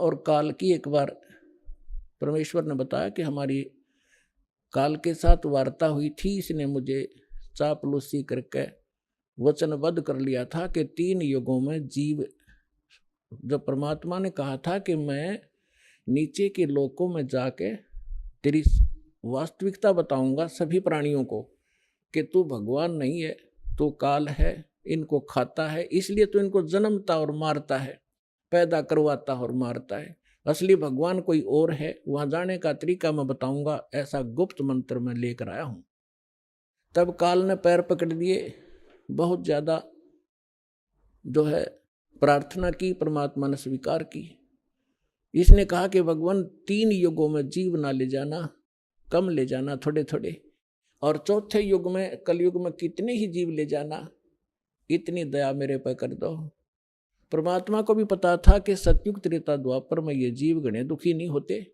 और काल की एक बार परमेश्वर ने बताया कि हमारी काल के साथ वार्ता हुई थी, इसने मुझे चापलूसी करके वचनबद्ध कर लिया था कि 3 युगों में जीव, जब परमात्मा ने कहा था कि मैं नीचे के लोकों में जाके तेरी वास्तविकता बताऊंगा सभी प्राणियों को कि तू भगवान नहीं है, तू काल है, इनको खाता है, इसलिए तो इनको जन्मता और मारता है, पैदा करवाता और मारता है, असली भगवान कोई और है, वहां जाने का तरीका मैं बताऊंगा, ऐसा गुप्त मंत्र मैं लेकर आया हूं। तब काल ने पैर पकड़ दिए, बहुत ज्यादा जो है प्रार्थना की, परमात्मा ने स्वीकार की। इसने कहा कि भगवान 3 युगों में जीव ना ले जाना, कम ले जाना थोड़े थोड़े, और चौथे युग में कलयुग में कितने ही जीव ले जाना, इतनी दया मेरे पर कर दो। परमात्मा को भी पता था कि सतयुग त्रेता द्वापर में ये जीव गणे दुखी नहीं होते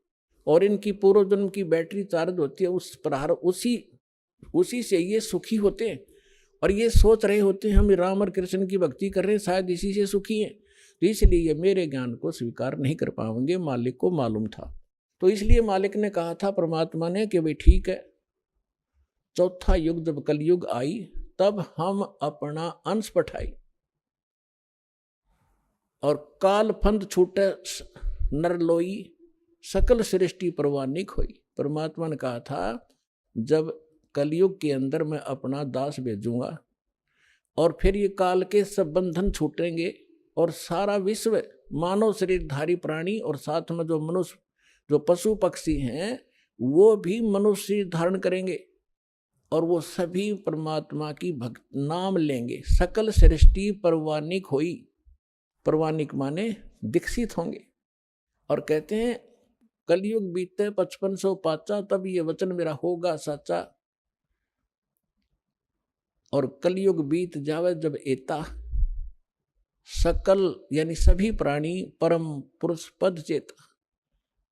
और इनकी पूर्व जन्म की बैटरी चार्ज होती है, उस प्रहार उसी से ये सुखी होते हैं और ये सोच रहे होते हैं हम राम और कृष्ण की भक्ति कर रहे हैं, शायद इसी से सुखी हैं, तो इसलिए ये मेरे ज्ञान को स्वीकार नहीं कर पाएंगे। मालिक को मालूम था, तो इसलिए मालिक ने कहा था परमात्मा ने कि भाई ठीक है, चौथा युग जब कलयुग आई तब हम अपना अंश पठाई और काल फंद छूटे नरलोई, सकल सृष्टि परवानिक हुई। परमात्मा ने कहा था जब कलयुग के अंदर मैं अपना दास भेजूंगा और फिर ये काल के सब बंधन छूटेंगे और सारा विश्व मानव शरीरधारी प्राणी और साथ में जो मनुष्य, जो पशु पक्षी हैं, वो भी मनुष्य धारण करेंगे और वो सभी परमात्मा की भक्त नाम लेंगे। सकल सृष्टि परवानिक हुई, परवानिक माने दीक्षित होंगे। और कहते हैं कलयुग बीते 5500 पाचा, तब ये वचन मेरा होगा सच्चा। और कलयुग बीत जावे जब एता, सकल यानी सभी प्राणी परम पुरुष पद चेता।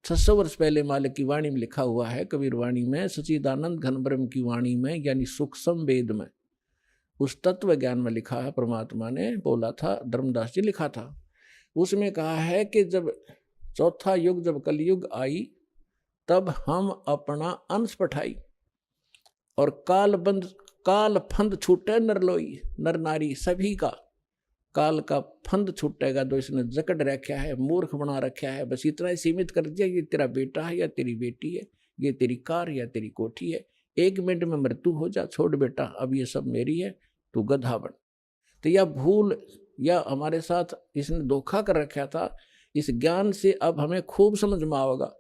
600 वर्ष पहले मालिक की वाणी में लिखा हुआ है, कबीर वाणी में, सच्चिदानंद घन ब्रह्म की वाणी में, यानी सूक्ष्म वेद में, उस तत्व ज्ञान में लिखा है, परमात्मा ने बोला था, धर्मदास जी लिखा था, उसमें कहा है कि जब चौथा युग जब कलयुग आई तब हम अपना अंश पठाई और काल फंद छूटे नरलोई, नर नारी सभी का काल का फंद छूटेगा, तो इसने जकड़ रखा है, मूर्ख बना रखा है, बस इतना ही सीमित कर दिया, ये तेरा बेटा है या तेरी बेटी है, ये तेरी कार या तेरी कोठी है, 1 मिनट में मृत्यु हो जा, छोड़ बेटा, अब ये सब मेरी है, तू गधा बन। तो यह भूल या हमारे साथ इसने धोखा कर रखा था, इस ज्ञान से अब हमें खूब समझ में आएगा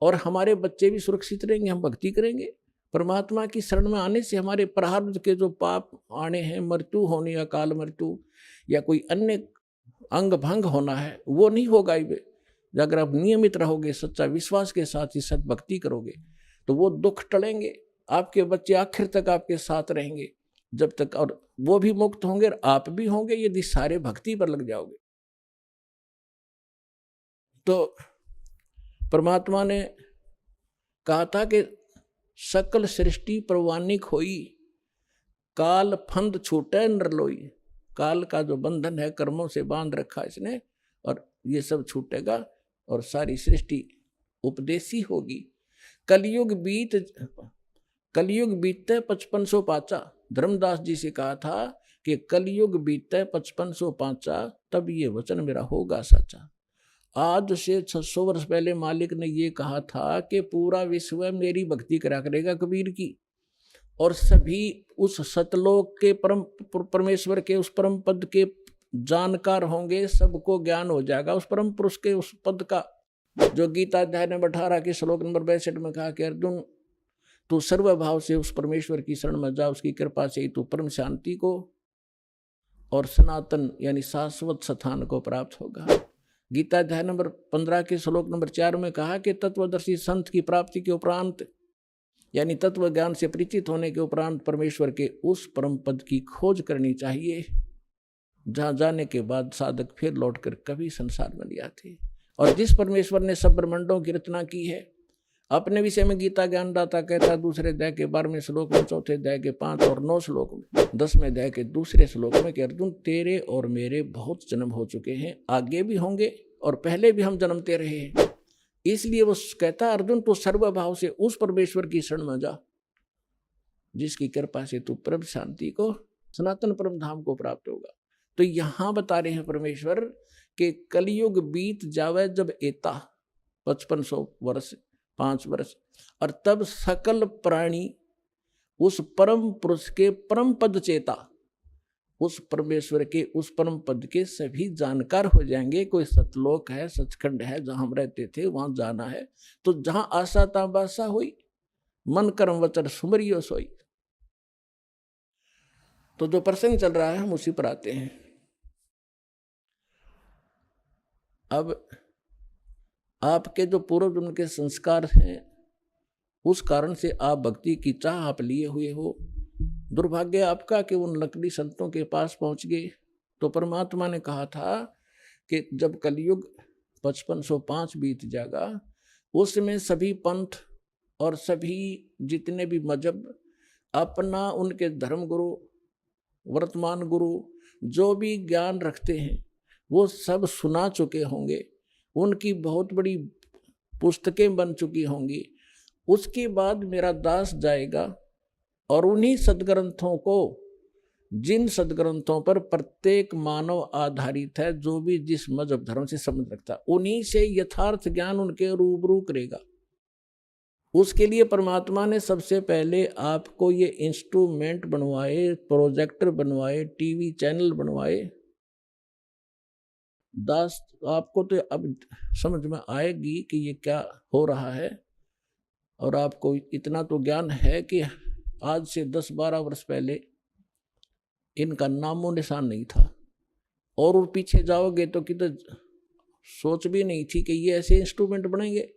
और हमारे बच्चे भी सुरक्षित रहेंगे, हम भक्ति करेंगे। परमात्मा की शरण में आने से हमारे प्रारब्ध के जो पाप आने हैं, मृत्यु होनी, अकाल मृत्यु या कोई अन्य अंग भंग होना है, वो नहीं होगा। अगर आप नियमित रहोगे, सच्चा विश्वास के साथ ही सत भक्ति करोगे, तो वो दुख टलेंगे, आपके बच्चे आखिर तक आपके साथ रहेंगे जब तक, और वो भी मुक्त होंगे और आप भी होंगे यदि सारे भक्ति पर लग जाओगे। तो परमात्मा ने कहा था कि सकल सृष्टि परवानिक होई, काल फंद छूटे नरलोई, काल का जो बंधन है कर्मों से बांध रखा इसने, और ये सब छूटेगा और सारी सृष्टि उपदेशी होगी। कलयुग बीते 5500 पाचा, धर्मदास जी से कहा था कि कलयुग बीते 5500 पाचा, तब ये वचन मेरा होगा सच्चा। आज से 600 वर्ष पहले मालिक ने ये कहा था कि पूरा विश्व मेरी भक्ति करा करेगा कबीर की, और सभी उस सतलोक के परम परमेश्वर के उस परम पद के जानकार होंगे, सबको ज्ञान हो जाएगा उस परम पुरुष के उस पद का, जो गीता अध्याय नंबर 18 के श्लोक नंबर 62 में कहा कि अर्जुन तू सर्वभाव से उस परमेश्वर की शरण में जा, उसकी कृपा से ही तू परम शांति को और सनातन यानी शाश्वत स्थान को प्राप्त होगा। गीता अध्याय नंबर 15 के श्लोक नंबर 4 में कहा कि तत्वदर्शी संत की प्राप्ति के उपरांत यानी तत्व ज्ञान से परिचित होने के उपरांत परमेश्वर के उस परम पद की खोज करनी चाहिए, जहाँ जाने के बाद साधक फिर लौटकर कभी संसार में नहीं आते। और जिस परमेश्वर ने सब ब्रह्मांडों की रचना की है, अपने विषय में गीता ज्ञानदाता कहता दूसरे अध्याय के 12वें श्लोक में, चौथे अध्याय के 5 और 9 श्लोक में, 10वें अध्याय के दूसरे श्लोक में कि अर्जुन तेरे और मेरे बहुत जन्म हो चुके हैं, आगे भी होंगे और पहले भी हम जन्मते रहे हैं। इसलिए वो कहता अर्जुन तू सर्वभाव से उस परमेश्वर की शरण में जा जिसकी कृपा से तू परम शांति को, सनातन परम धाम को प्राप्त होगा। तो यहां बता रहे हैं परमेश्वर कि कलयुग बीत जावे जब एता 5500 वर्ष 5 वर्ष, और तब सकल प्राणी उस परम पुरुष के परम पद चेता, उस परमेश्वर के उस परम पद के सभी जानकार हो जाएंगे। कोई सतलोक है, सचखंड है जहां हम रहते थे, वहां जाना है। तो जहां आशा ताबासा हुई, मन कर्म वचन सुमरियो सोई। तो जो प्रसंग चल रहा है हम उसी पर आते हैं। अब आपके जो पूर्व जन्म के संस्कार हैं उस कारण से आप भक्ति की चाह आप लिए हुए हो। दुर्भाग्य आपका कि उन नकली संतों के पास पहुंच गए। तो परमात्मा ने कहा था कि जब कलयुग 5505 बीत जाएगा, उसमें सभी पंथ और सभी जितने भी मजहब अपना उनके धर्म गुरु, वर्तमान गुरु जो भी ज्ञान रखते हैं वो सब सुना चुके होंगे, उनकी बहुत बड़ी पुस्तकें बन चुकी होंगी। उसके बाद मेरा दास जाएगा और उन्हीं सदग्रंथों को, जिन सदग्रंथों पर प्रत्येक मानव आधारित है, जो भी जिस मजहब धर्म से संबंध रखता है, उन्हीं से यथार्थ ज्ञान उनके रूबरू करेगा। उसके लिए परमात्मा ने सबसे पहले आपको ये इंस्ट्रूमेंट बनवाए, प्रोजेक्टर बनवाए, टीवी चैनल बनवाए। दास आपको तो अब समझ में आएगी कि ये क्या हो रहा है, और आपको इतना तो ज्ञान है कि आज से 10-12 वर्ष पहले इनका नामो निशान नहीं था, और पीछे जाओगे तो किधर सोच भी नहीं थी कि ये ऐसे इंस्ट्रूमेंट बनेंगे।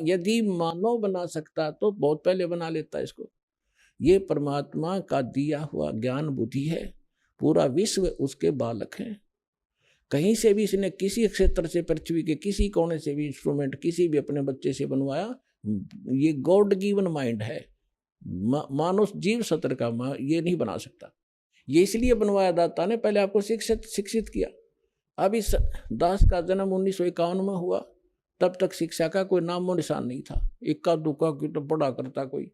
यदि मानव बना सकता तो बहुत पहले बना लेता इसको। ये परमात्मा का दिया हुआ ज्ञान बुद्धि है, पूरा विश्व उसके बालक हैं। कहीं से भी इसने किसी क्षेत्र से, पृथ्वी के किसी कोने से भी इंस्ट्रूमेंट किसी भी अपने बच्चे से बनवाया, ये गॉड गिवन माइंड है। मानुष जीव सत्र का ये नहीं बना सकता। ये इसलिए बनवाया दाता ने, पहले आपको शिक्षित किया। अब इस दास का जन्म 1951 में हुआ, तब तक शिक्षा का कोई नामो निशान नहीं था। इक्का दुक्का की तो पढ़ा करता कोई,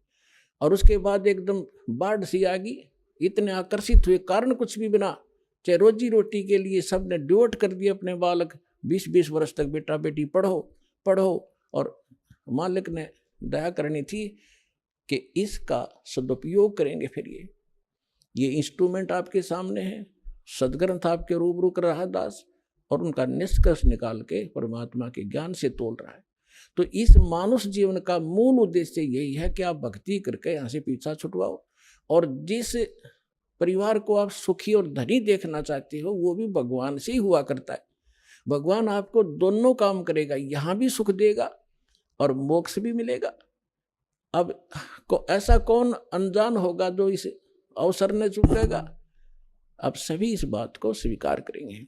और उसके बाद एकदम बाढ़ सी आ गई। इतने आकर्षित हुए, कारण कुछ भी बिना, चाहे रोजी रोटी के लिए सब ने डिवोट कर दिए अपने बालक। 20-20 वर्ष तक बेटा बेटी पढ़ो पढ़ो, और मालिक ने दया करनी थी कि इसका सदुपयोग करेंगे। फिर ये इंस्ट्रूमेंट आपके सामने है, सदग्रंथ आपके रूबरू कर रहा दास, और उनका निष्कर्ष निकाल के परमात्मा के ज्ञान से तोल रहा है। तो इस मानुष जीवन का मूल उद्देश्य यही है कि आप भक्ति करके यहाँ से पीछा छुटवाओ, और जिस परिवार को आप सुखी और धनी देखना चाहते हो वो भी भगवान से ही हुआ करता है। भगवान आपको दोनों काम करेगा, यहाँ भी सुख देगा और मोक्ष भी मिलेगा। अब ऐसा कौन अनजान होगा जो इस अवसर ने चुकेगा? अब सभी इस बात को स्वीकार करेंगे।